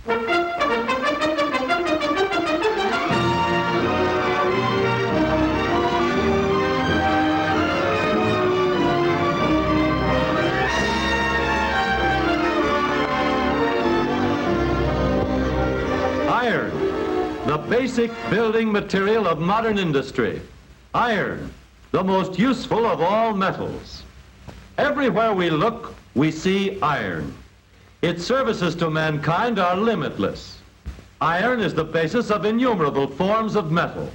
Iron, the basic building material of modern industry. Iron, the most useful of all metals. Everywhere we look, we see iron. Its services to mankind are limitless. Iron is the basis of innumerable forms of metal.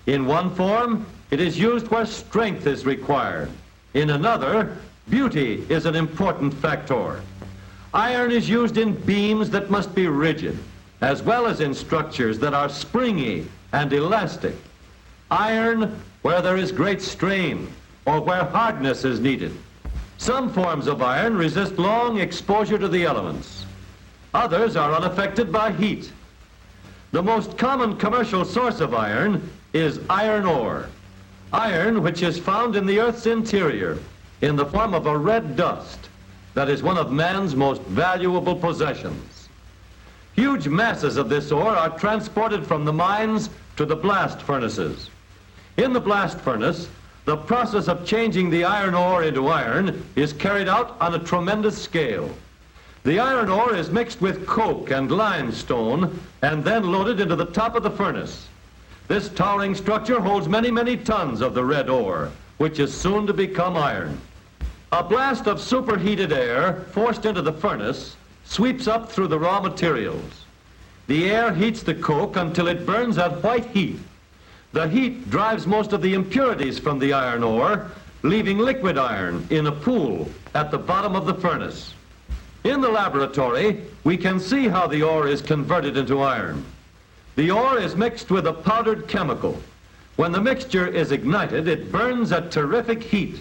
In one form, it is used where strength is required. In another, beauty is an important factor. Iron is used in beams that must be rigid, as well as in structures that are springy and elastic. Iron where there is great strain or where hardness is needed. Some forms of iron resist long exposure to the elements. Others are unaffected by heat. The most common commercial source of iron is iron ore. Iron which is found in the Earth's interior in the form of a red dust that is one of man's most valuable possessions. Huge masses of this ore are transported from the mines to the blast furnaces. In the blast furnace, the process of changing the iron ore into iron is carried out on a tremendous scale. The iron ore is mixed with coke and limestone and then loaded into the top of the furnace. This towering structure holds many, many tons of the red ore, which is soon to become iron. A blast of superheated air forced into the furnace sweeps up through the raw materials. The air heats the coke until it burns at white heat. The heat drives most of the impurities from the iron ore, leaving liquid iron in a pool at the bottom of the furnace. In the laboratory, we can see how the ore is converted into iron. The ore is mixed with a powdered chemical. When the mixture is ignited, it burns at terrific heat.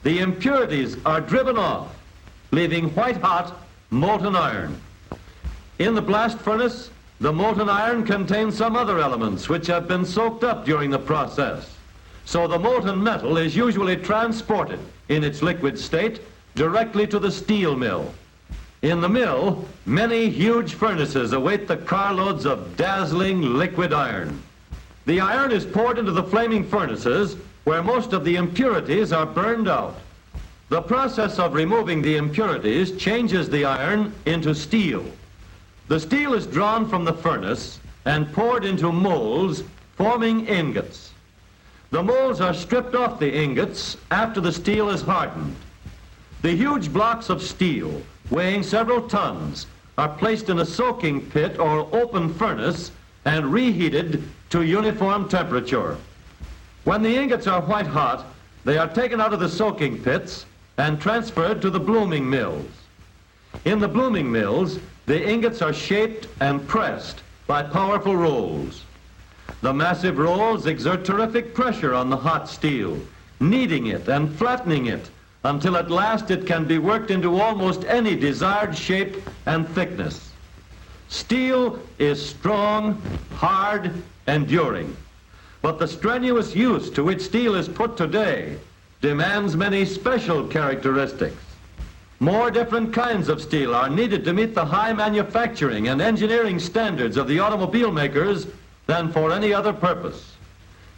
The impurities are driven off, leaving white-hot molten iron. In the blast furnace, the molten iron contains some other elements which have been soaked up during the process. So the molten metal is usually transported in its liquid state directly to the steel mill. In the mill, many huge furnaces await the carloads of dazzling liquid iron. The iron is poured into the flaming furnaces where most of the impurities are burned out. The process of removing the impurities changes the iron into steel. The steel is drawn from the furnace and poured into molds, forming ingots. The molds are stripped off the ingots after the steel is hardened. The huge blocks of steel, weighing several tons, are placed in a soaking pit or open furnace and reheated to uniform temperature. When the ingots are white hot, they are taken out of the soaking pits and transferred to the blooming mills. In the blooming mills, the ingots are shaped and pressed by powerful rolls. The massive rolls exert terrific pressure on the hot steel, kneading it and flattening it until at last it can be worked into almost any desired shape and thickness. Steel is strong, hard, enduring. But the strenuous use to which steel is put today demands many special characteristics. More different kinds of steel are needed to meet the high manufacturing and engineering standards of the automobile makers than for any other purpose.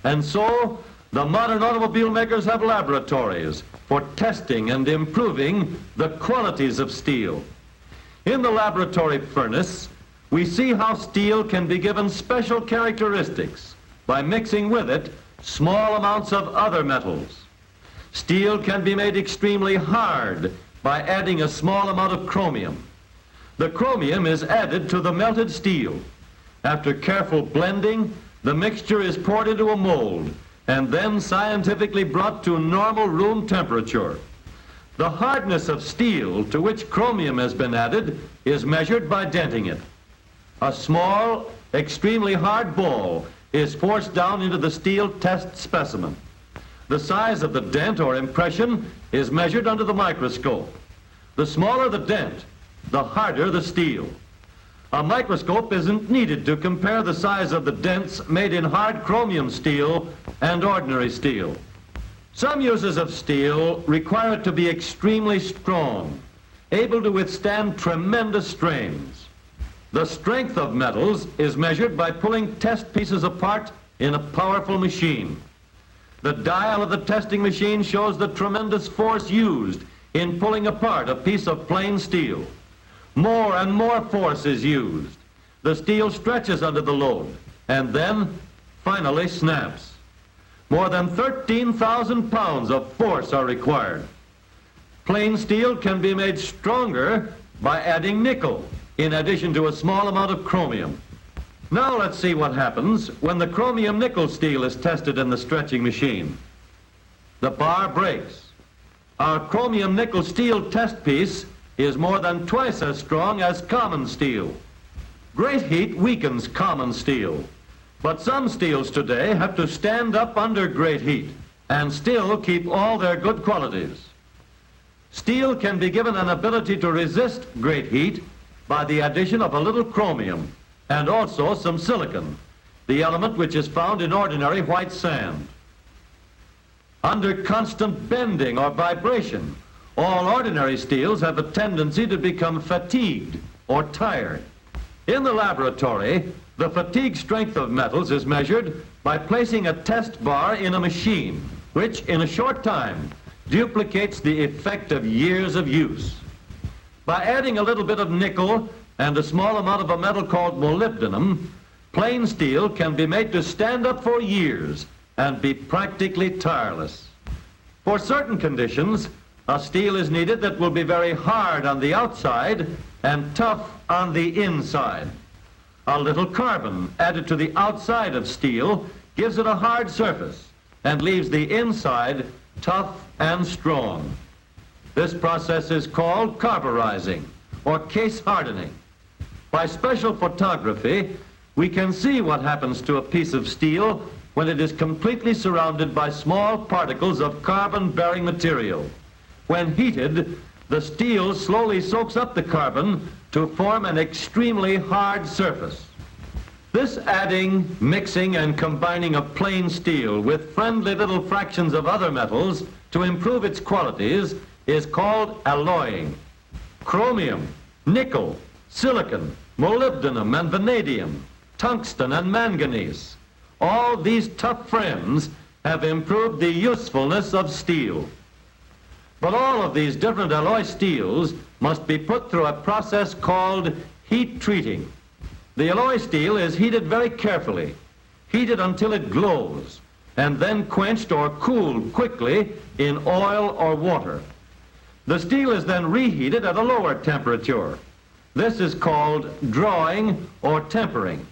And so, the modern automobile makers have laboratories for testing and improving the qualities of steel. In the laboratory furnace, we see how steel can be given special characteristics by mixing with it small amounts of other metals. Steel can be made extremely hard by adding a small amount of chromium. The chromium is added to the melted steel. After careful blending, the mixture is poured into a mold and then scientifically brought to normal room temperature. The hardness of steel to which chromium has been added is measured by denting it. A small, extremely hard ball is forced down into the steel test specimen. The size of the dent or impression is measured under the microscope. The smaller the dent, the harder the steel. A microscope isn't needed to compare the size of the dents made in hard chromium steel and ordinary steel. Some uses of steel require it to be extremely strong, able to withstand tremendous strains. The strength of metals is measured by pulling test pieces apart in a powerful machine. The dial of the testing machine shows the tremendous force used in pulling apart a piece of plain steel. More and more force is used. The steel stretches under the load and then finally snaps. More than 13,000 pounds of force are required. Plain steel can be made stronger by adding nickel in addition to a small amount of chromium. Now let's see what happens when the chromium nickel steel is tested in the stretching machine. The bar breaks. Our chromium nickel steel test piece is more than twice as strong as common steel. Great heat weakens common steel, but some steels today have to stand up under great heat and still keep all their good qualities. Steel can be given an ability to resist great heat by the addition of a little chromium and also some silicon, the element which is found in ordinary white sand. Under constant bending or vibration, all ordinary steels have a tendency to become fatigued or tired. In the laboratory, the fatigue strength of metals is measured by placing a test bar in a machine, which in a short time duplicates the effect of years of use. By adding a little bit of nickel and a small amount of a metal called molybdenum, plain steel can be made to stand up for years and be practically tireless. For certain conditions, a steel is needed that will be very hard on the outside and tough on the inside. A little carbon added to the outside of steel gives it a hard surface and leaves the inside tough and strong. This process is called carburizing or case hardening. By special photography, we can see what happens to a piece of steel when it is completely surrounded by small particles of carbon-bearing material. When heated, the steel slowly soaks up the carbon to form an extremely hard surface. This adding, mixing, and combining of plain steel with friendly little fractions of other metals to improve its qualities is called alloying. Chromium, nickel, silicon, molybdenum and vanadium, tungsten and manganese. All these tough friends have improved the usefulness of steel. But all of these different alloy steels must be put through a process called heat treating. The alloy steel is heated very carefully, heated until it glows, and then quenched or cooled quickly in oil or water. The steel is then reheated at a lower temperature. This is called drawing or tempering.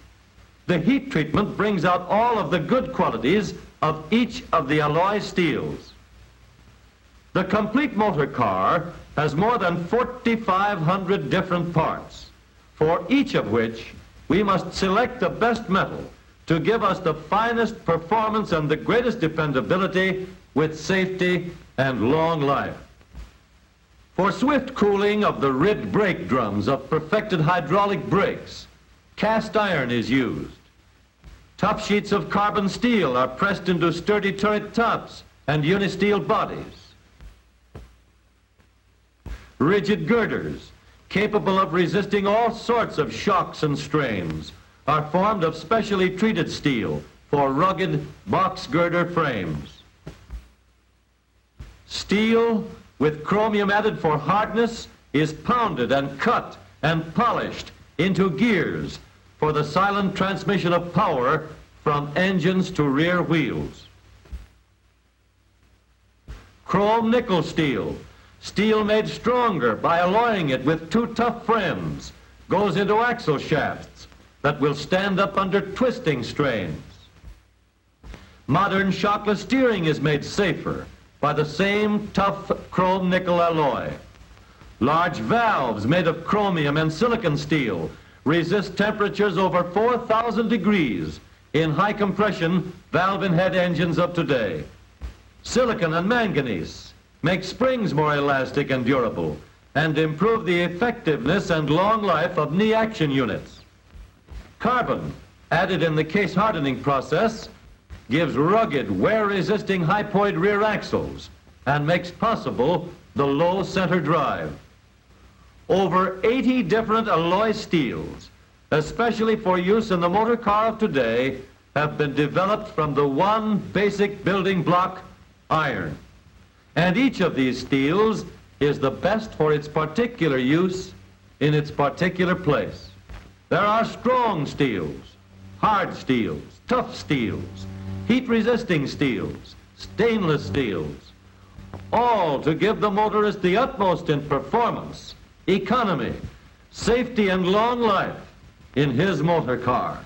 The heat treatment brings out all of the good qualities of each of the alloy steels. The complete motor car has more than 4,500 different parts, for each of which we must select the best metal to give us the finest performance and the greatest dependability with safety and long life. For swift cooling of the ribbed brake drums of perfected hydraulic brakes, cast iron is used. Tough sheets of carbon steel are pressed into sturdy turret tops and uni-steel bodies. Rigid girders, capable of resisting all sorts of shocks and strains, are formed of specially treated steel for rugged box girder frames. Steel with chromium added for hardness is pounded and cut and polished into gears for the silent transmission of power from engines to rear wheels. Chrome nickel steel, steel made stronger by alloying it with two tough friends, goes into axle shafts that will stand up under twisting strains. Modern shockless steering is made safer by the same tough chrome nickel alloy. Large valves made of chromium and silicon steel resist temperatures over 4,000 degrees in high compression valve and head engines of today. Silicon and manganese make springs more elastic and durable and improve the effectiveness and long life of knee action units. Carbon, added in the case hardening process, gives rugged, wear-resisting hypoid rear axles and makes possible the low center drive. Over 80 different alloy steels especially for use in the motor car of today, have been developed from the one basic building block, iron. And each of these steels is the best for its particular use in its particular place. There are strong steels, hard steels, tough steels, heat-resisting steels, stainless steels, all to give the motorist the utmost in performance, economy, safety, and long life in his motor car.